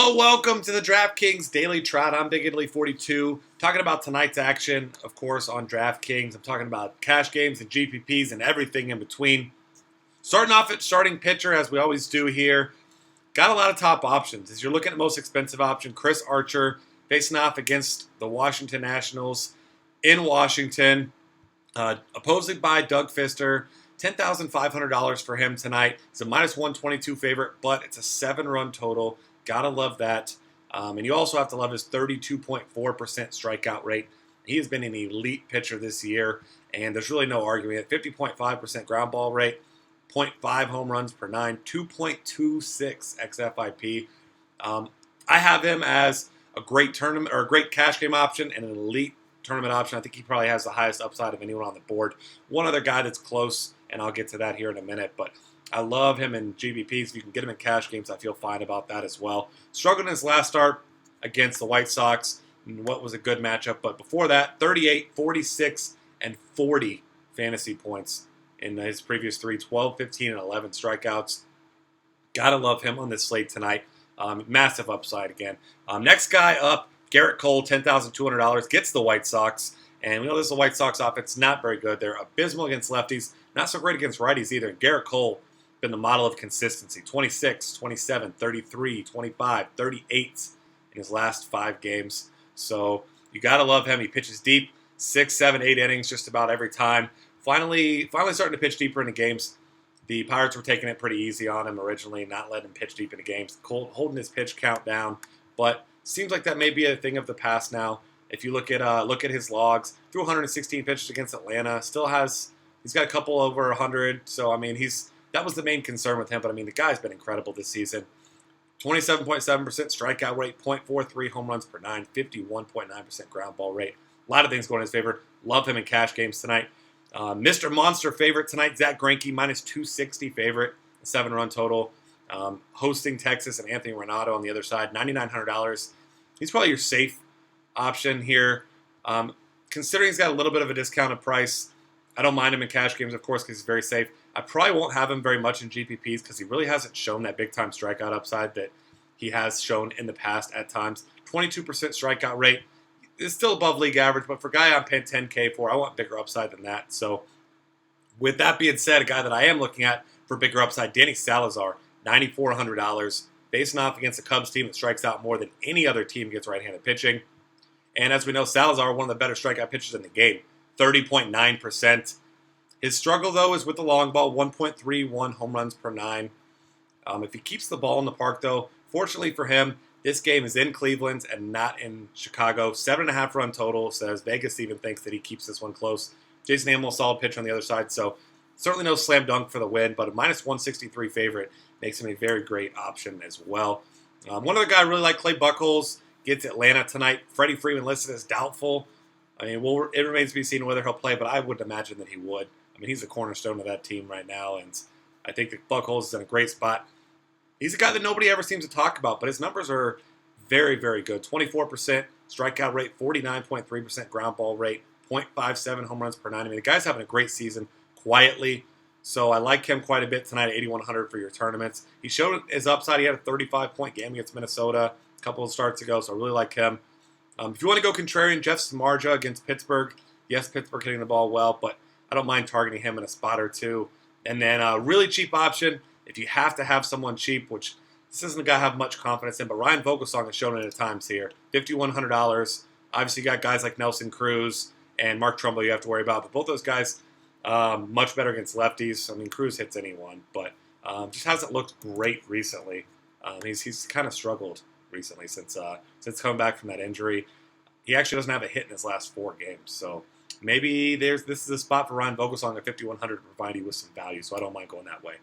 Hello, welcome to the DraftKings Daily Trot. I'm Big Italy 42. Talking about tonight's action, of course, on DraftKings. I'm talking about cash games and GPPs and everything in between. Starting off at starting pitcher, as we always do here. Got a lot of top options. As you're looking at most expensive option, Chris Archer facing off against the Washington Nationals in Washington. Opposed by Doug Fister. $10,500 for him tonight. It's a minus 122 favorite, but it's a 7-run total. Gotta love that. And you also have to love his 32.4% strikeout rate. He has been an elite pitcher this year, and there's really no arguing it. 50.5% ground ball rate, 0.5 home runs per 9, 2.26 xFIP. I have him as a great tournament or a great cash game option and an elite tournament option. I think he probably has the highest upside of anyone on the board. One other guy that's close, and I'll get to that here in a minute, but I love him in GBPs. If you can get him in cash games, I feel fine about that as well. Struggled in his last start against the White Sox. What was a good matchup, but before that, 38, 46, and 40 fantasy points in his previous three, 12, 15, and 11 strikeouts. Gotta love him on this slate tonight. Massive upside again. Next guy up, Garrett Cole, $10,200, gets the White Sox. And we know this is a White Sox offense, not very good. They're abysmal against lefties, not so great against righties either. Garrett Cole, been the model of consistency. 26, 27, 33, 25, 38 in his last 5 games. So you got to love him. He pitches deep, 6, 7, 8 innings just about every time. Finally starting to pitch deeper into games. The Pirates were taking it pretty easy on him originally, not letting him pitch deep into games, holding his pitch count down. But seems like that may be a thing of the past now. If you look at his logs, threw 116 pitches against Atlanta, he's got a couple over 100. So I mean, that was the main concern with him. But I mean, the guy's been incredible this season. 27.7% strikeout rate, 0.43 home runs per 9, 51.9% ground ball rate. A lot of things going in his favor. Love him in cash games tonight. Mr. Monster favorite tonight, Zach Greinke, minus 260 favorite, 7-run total. Hosting Texas and Anthony Renato on the other side, $9,900. He's probably your safe option here. Considering he's got a little bit of a discounted price, I don't mind him in cash games, of course, because he's very safe. I probably won't have him very much in GPPs because he really hasn't shown that big-time strikeout upside that he has shown in the past at times. 22% strikeout rate is still above league average, but for a guy I'm paying $10K for, I want bigger upside than that. So with that being said, a guy that I am looking at for bigger upside, Danny Salazar, $9,400, facing off against a Cubs team that strikes out more than any other team against right-handed pitching. And as we know, Salazar, one of the better strikeout pitchers in the game, 30.9%. His struggle, though, is with the long ball, 1.31 home runs per 9. If he keeps the ball in the park, though, fortunately for him, this game is in Cleveland and not in Chicago. 7.5-run total, says Vegas even thinks that he keeps this one close. Jason Hammel, solid pitcher on the other side, so certainly no slam dunk for the win, but a minus 163 favorite makes him a very great option as well. One other guy I really like, Clay Buchholz, gets Atlanta tonight. Freddie Freeman listed as doubtful. I mean, it remains to be seen whether he'll play, but I would imagine that he would. I mean, he's the cornerstone of that team right now, and I think that Buchholz is in a great spot. He's a guy that nobody ever seems to talk about, but his numbers are very, very good. 24% strikeout rate, 49.3% ground ball rate, 0.57 home runs per 9. I mean, the guy's having a great season quietly, so I like him quite a bit tonight at 8,100 for your tournaments. He showed his upside. He had a 35-point game against Minnesota a couple of starts ago, so I really like him. If you want to go contrarian, Jeff Samardzija against Pittsburgh. Yes, Pittsburgh hitting the ball well, but I don't mind targeting him in a spot or two. And then a really cheap option, if you have to have someone cheap, which this isn't a guy I have much confidence in, but Ryan Vogelsong has shown it at times here. $5,100. Obviously, you got guys like Nelson Cruz and Mark Trumbo you have to worry about, but both those guys much better against lefties. I mean, Cruz hits anyone, but just hasn't looked great recently. He's kind of struggled recently since coming back from that injury. He actually doesn't have a hit in his last 4 games, so maybe this is a spot for Ryan Vogelsong at 5,100 to provide you with some value, so I don't mind going that way.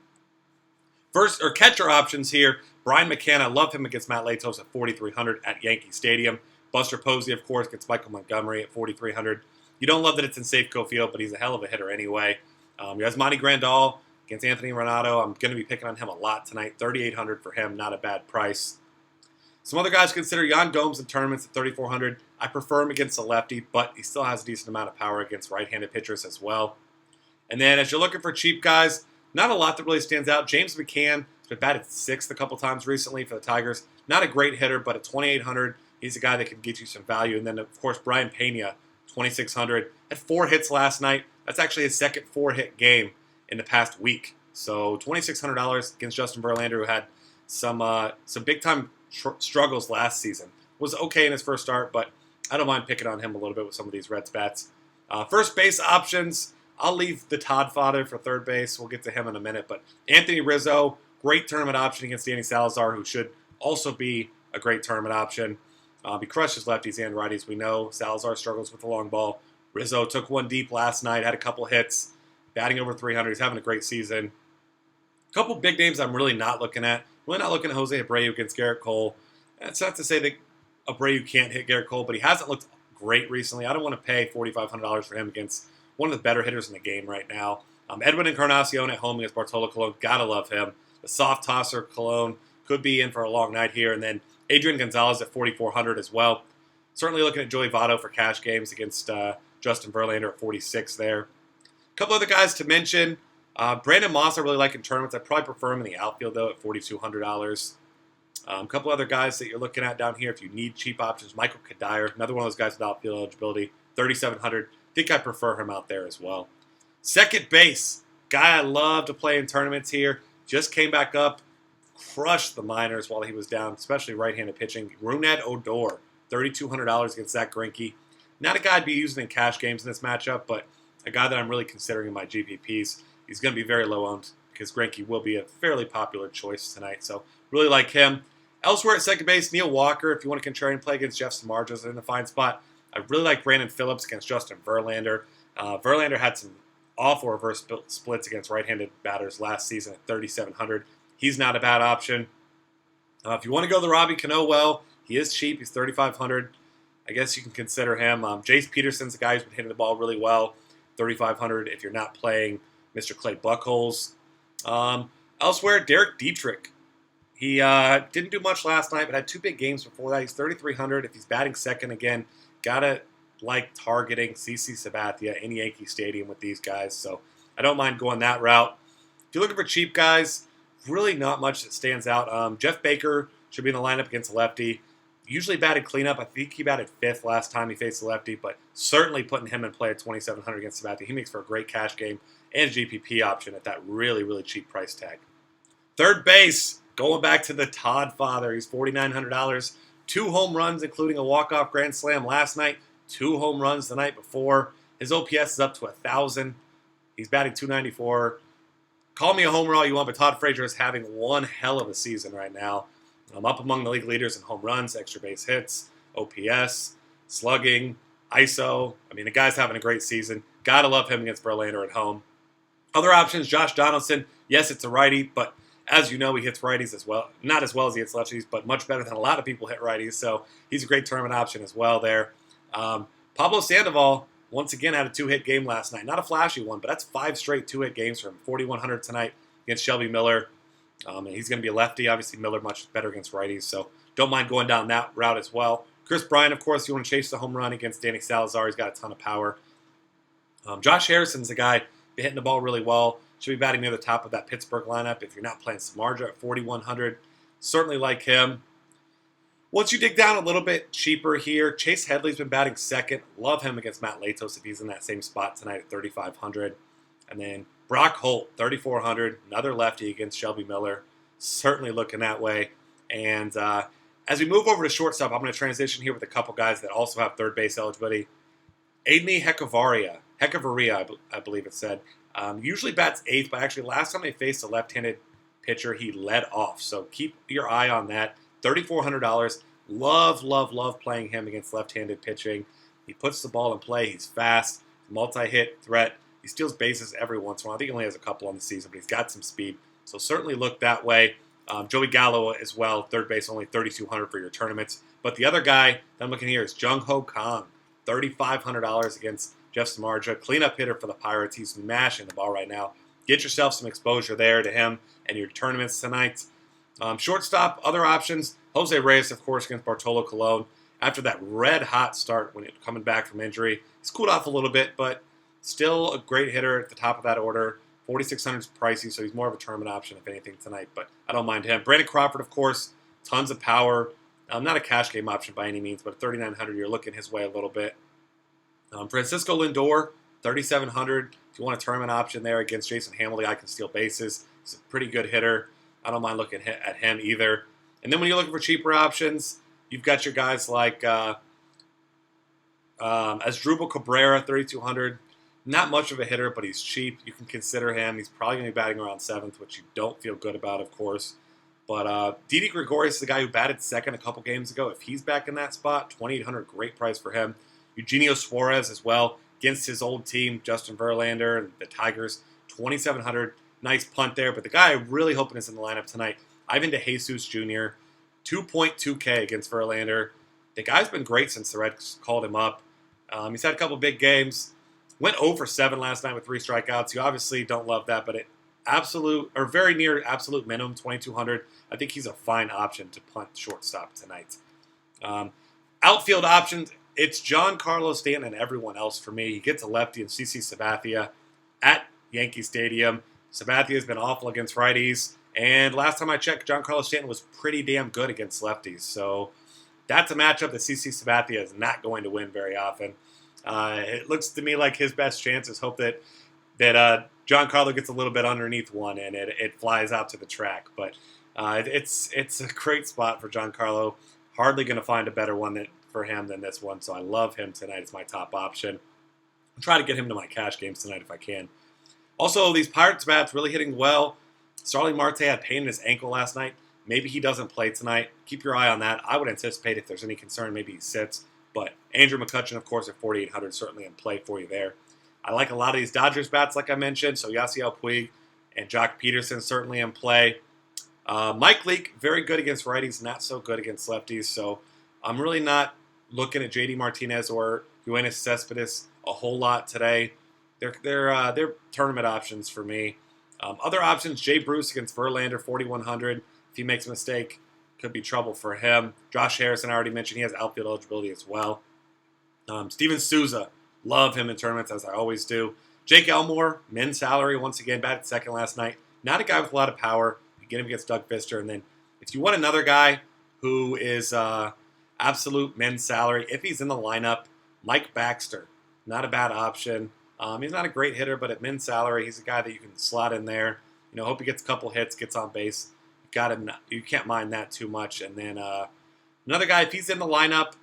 Catcher options here. Brian McCann, I love him against Matt Latos at 4,300 at Yankee Stadium. Buster Posey, of course, gets Michael Montgomery at 4,300. You don't love that it's in Safeco Field, but he's a hell of a hitter anyway. You have Monty Grandal against Anthony Renato. I'm going to be picking on him a lot tonight. 3,800 for him, not a bad price. Some other guys consider Yan Gomes in tournaments at 3,400. I prefer him against a lefty, but he still has a decent amount of power against right-handed pitchers as well. And then as you're looking for cheap guys, not a lot that really stands out. James McCann has been batted 6th a couple times recently for the Tigers. Not a great hitter, but at 2,800, he's a guy that can get you some value. And then, of course, Brian Pena, 2,600. Had 4 hits last night. That's actually his second 4-hit game in the past week. So $2,600 against Justin Verlander, who had some big-time struggles last season. Was okay in his first start, but I don't mind picking on him a little bit with some of these Reds bats. First base options, I'll leave the Todd father for third base. We'll get to him in a minute. But Anthony Rizzo, great tournament option against Danny Salazar, who should also be a great tournament option. He crushes lefties and righties. We know Salazar struggles with the long ball. Rizzo took one deep last night, had a couple hits, batting over 300. He's having a great season. A couple big names I'm really not looking at. Really not looking at Jose Abreu against Garrett Cole. That's not to say that Abreu can't hit Garrett Cole, but he hasn't looked great recently. I don't want to pay $4,500 for him against one of the better hitters in the game right now. Edwin Encarnacion at home against Bartolo Colon. Gotta love him. The soft tosser Colon could be in for a long night here. And then Adrian Gonzalez at 4,400 as well. Certainly looking at Joey Votto for cash games against Justin Verlander at 46 there. A couple other guys to mention. Brandon Moss I really like in tournaments. I probably prefer him in the outfield, though, at $4,200. A couple other guys that you're looking at down here if you need cheap options. Michael Kadire, another one of those guys with outfield eligibility, 3,700. I think I prefer him out there as well. Second base, guy I love to play in tournaments here. Just came back up, crushed the minors while he was down, especially right-handed pitching. Rougned Odor, $3,200 against Zach Greinke. Not a guy I'd be using in cash games in this matchup, but a guy that I'm really considering in my GPPs. He's going to be very low-owned because Greinke will be a fairly popular choice tonight, so really like him. Elsewhere at second base, Neil Walker, if you want to contrarian play against Jeff Samardzija in the fine spot. I really like Brandon Phillips against Justin Verlander. Verlander had some awful reverse splits against right-handed batters last season at 3,700. He's not a bad option. If you want to go the Robbie Cano well, he is cheap. He's 3,500. I guess you can consider him. Jace Peterson's a guy who's been hitting the ball really well, 3,500 if you're not playing Mr. Clay Buchholz. Elsewhere, Derek Dietrich. He didn't do much last night, but had 2 big games before that. He's 3,300. If he's batting second again, gotta like targeting CC Sabathia in Yankee Stadium with these guys. So I don't mind going that route. If you're looking for cheap guys, really not much that stands out. Jeff Baker should be in the lineup against a lefty. Usually batted cleanup. I think he batted 5th last time he faced a lefty, but certainly putting him in play at 2,700 against Sabathia. He makes for a great cash game and GPP option at that really, really cheap price tag. Third base. Going back to the Todd father, he's $4,900. 2 home runs, including a walk-off grand slam last night. 2 home runs the night before. His OPS is up to 1,000. He's batting .294. Call me a homer all you want, but Todd Frazier is having one hell of a season right now. I'm up among the league leaders in home runs, extra base hits, OPS, slugging, ISO. I mean, the guy's having a great season. Gotta love him against Verlander at home. Other options, Josh Donaldson. Yes, it's a righty, but as you know, he hits righties as well. Not as well as he hits lefties, but much better than a lot of people hit righties. So he's a great tournament option as well there. Pablo Sandoval, once again, had a 2-hit game last night. Not a flashy one, but that's 5 straight 2-hit games for him. 4,100 tonight against Shelby Miller. And he's going to be a lefty. Obviously, Miller much better against righties, so don't mind going down that route as well. Chris Bryant, of course, you want to chase the home run against Danny Salazar. He's got a ton of power. Josh Harrison's a guy hitting the ball really well. Should be batting near the top of that Pittsburgh lineup if you're not playing Samardzija at 4,100. Certainly like him. Once you dig down a little bit cheaper here, Chase Headley's been batting second. Love him against Matt Latos if he's in that same spot tonight at 3,500. And then Brock Holt, 3,400. Another lefty against Shelby Miller. Certainly looking that way. And as we move over to shortstop, I'm going to transition here with a couple guys that also have third base eligibility. Aidney Hechavarria, I believe it said. Usually bats 8th, but actually last time they faced a left-handed pitcher, he led off. So keep your eye on that. $3,400. Love playing him against left-handed pitching. He puts the ball in play. He's fast, multi-hit threat. He steals bases every once in a while. I think he only has a couple on the season, but he's got some speed. So certainly look that way. Joey Gallo as well, third base, only $3,200 for your tournaments. But the other guy that I'm looking here is Jung Ho Kang, $3,500 against Jeff Samardzija, cleanup hitter for the Pirates. He's mashing the ball right now. Get yourself some exposure there to him and your tournaments tonight. Shortstop, other options. Jose Reyes, of course, against Bartolo Colon. After that red-hot start when it coming back from injury, he's cooled off a little bit, but still a great hitter at the top of that order. 4,600 is pricey, so he's more of a tournament option, if anything, tonight, but I don't mind him. Brandon Crawford, of course, tons of power. Not a cash game option by any means, but at 3,900, you're looking his way a little bit. Francisco Lindor, 3,700. If you want a tournament option there against Jason Hamel, the guy can steal bases. He's a pretty good hitter. I don't mind looking at him either. And then when you're looking for cheaper options, you've got your guys like Asdrubal Cabrera, 3,200. Not much of a hitter, but he's cheap. You can consider him. He's probably going to be batting around 7th, which you don't feel good about, of course. But Didi Gregorius is the guy who batted second a couple games ago. If he's back in that spot, 2,800, great price for him. Eugenio Suarez as well against his old team, Justin Verlander and the Tigers, 2,700. Nice punt there. But the guy I'm really hoping is in the lineup tonight, Ivan DeJesus Jr., 2.2K against Verlander. The guy's been great since the Reds called him up. He's had a couple big games. Went 0 for 7 last night with 3 strikeouts. You obviously don't love that, but absolute or very near absolute minimum, 2,200. I think he's a fine option to punt shortstop tonight. Outfield options, it's Giancarlo Stanton and everyone else for me. He gets a lefty in CC Sabathia at Yankee Stadium. Sabathia has been awful against righties, and last time I checked, Giancarlo Stanton was pretty damn good against lefties. So that's a matchup that CC Sabathia is not going to win very often. It looks to me like his best chance is hope that Giancarlo gets a little bit underneath one and it flies out to the track. But it's a great spot for Giancarlo. Hardly going to find a better one for him than this one. So I love him tonight. It's my top option. I'll try to get him to my cash games tonight if I can. Also, these Pirates bats really hitting well. Starling Marte had pain in his ankle last night. Maybe he doesn't play tonight. Keep your eye on that. I would anticipate if there's any concern, maybe he sits. But Andrew McCutchen, of course, at 4,800, certainly in play for you there. I like a lot of these Dodgers bats, like I mentioned. So Yasiel Puig and Jock Peterson certainly in play. Mike Leake, very good against righties, not so good against lefties. So I'm really not looking at JD Martinez or Yoenis Cespedes a whole lot today. They're tournament options for me. Other options, Jay Bruce against Verlander, 4,100. If he makes a mistake, could be trouble for him. Josh Harrison, I already mentioned, he has outfield eligibility as well. Steven Souza, love him in tournaments, as I always do. Jake Elmore, min salary, once again, batted second last night. Not a guy with a lot of power. You get him against Doug Fister. And then if you want another guy who is absolute min salary, if he's in the lineup, Mike Baxter, not a bad option. He's not a great hitter, but at min salary, he's a guy that you can slot in there. Hope he gets a couple hits, gets on base. You can't mind that too much. And then another guy, if he's in the lineup,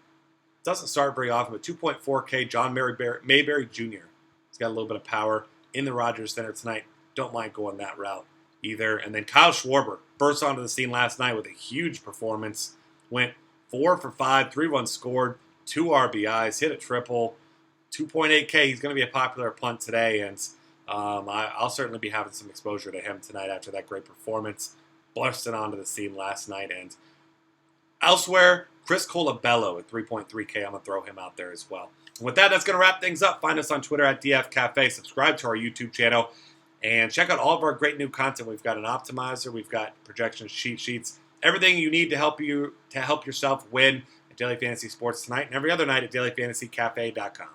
doesn't start very often, but 2.4K, John Mayberry Jr. He's got a little bit of power in the Rogers Center tonight. Don't mind going that route either. And then Kyle Schwarber burst onto the scene last night with a huge performance. Went 4 for 5, 3 runs scored, 2 RBIs, hit a triple, 2.8K. He's going to be a popular punt today, and I'll certainly be having some exposure to him tonight after that great performance. Busted onto the scene last night. And elsewhere, Chris Colabello at 3.3K. I'm going to throw him out there as well. And with that, that's going to wrap things up. Find us on Twitter at DF Cafe. Subscribe to our YouTube channel. And check out all of our great new content. We've got an optimizer. We've got projection cheat sheets. Everything you need to help yourself win at Daily Fantasy Sports tonight and every other night at dailyfantasycafe.com.